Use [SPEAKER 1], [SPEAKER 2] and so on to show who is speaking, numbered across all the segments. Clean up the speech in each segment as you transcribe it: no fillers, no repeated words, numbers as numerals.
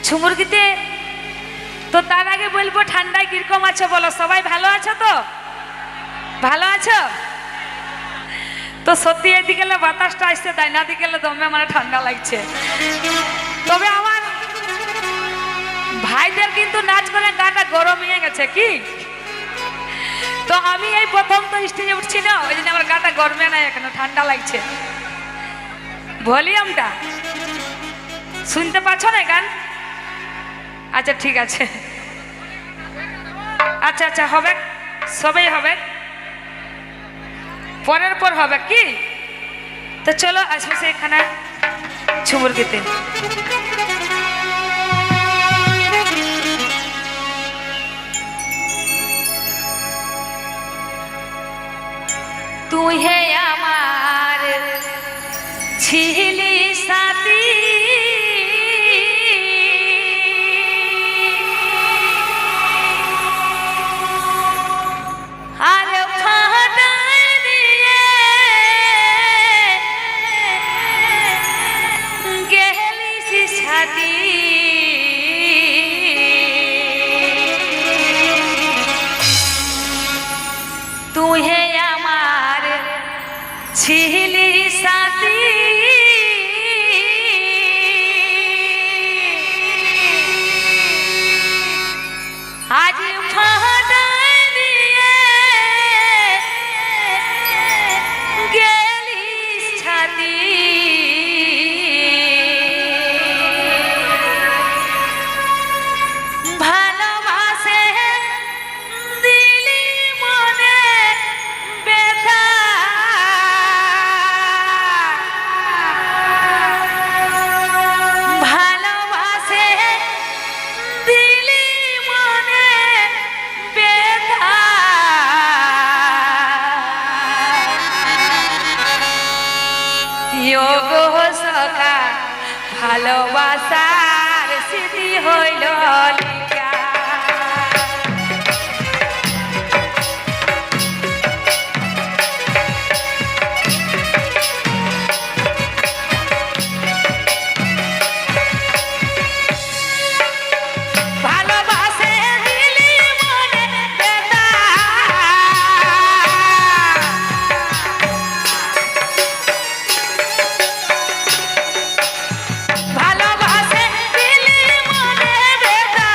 [SPEAKER 1] ঝুমুরগিতে। তো তার আগে বলবো ঠান্ডায় কিরকম আছো বলো, সবাই ভালো আছো তো? ভালো আছো তো? সত্যি এদিকে বাতাসটা আসছে, তাই না দিকে দমে মানে ঠান্ডা লাগছে। তবে আমার ভাইদের কিন্তু নাচ করে গাটা গরম হয়ে গেছে কি। তো আমি এই প্রথম তো স্টেজে উঠছি না, ওই জন্য আমার গাটা গরমে নাই, এখনো ঠান্ডা লাগছে। ভলিউমটা শুনতে পাচ্ছ না গান? আচ্ছা ঠিক আছে, আচ্ছা আচ্ছা হবে, সবাই হবে, পরের পর হবে কি। তো চলো আসবো এখানে ঝুমুরগিতে। তুই হে আমার ছিলি সাথী, আর ফাটাই দিয়ে গেলি সাথী। তুই হে আমার ছিলি সাথী, আজ ফাটাই দিয়ে গেলি ছাতি। ভালোবাসে দিলি মনে ব্যথা, ভালোবাসে দিলি মনে ব্যথা। যোগো সখা ভালোবাসার স্মৃতি হইল লিখা। ভালোবাসে দিলি মনে ব্যথা, ভালোবাসে দিলি মনে ব্যথা।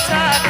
[SPEAKER 1] সখী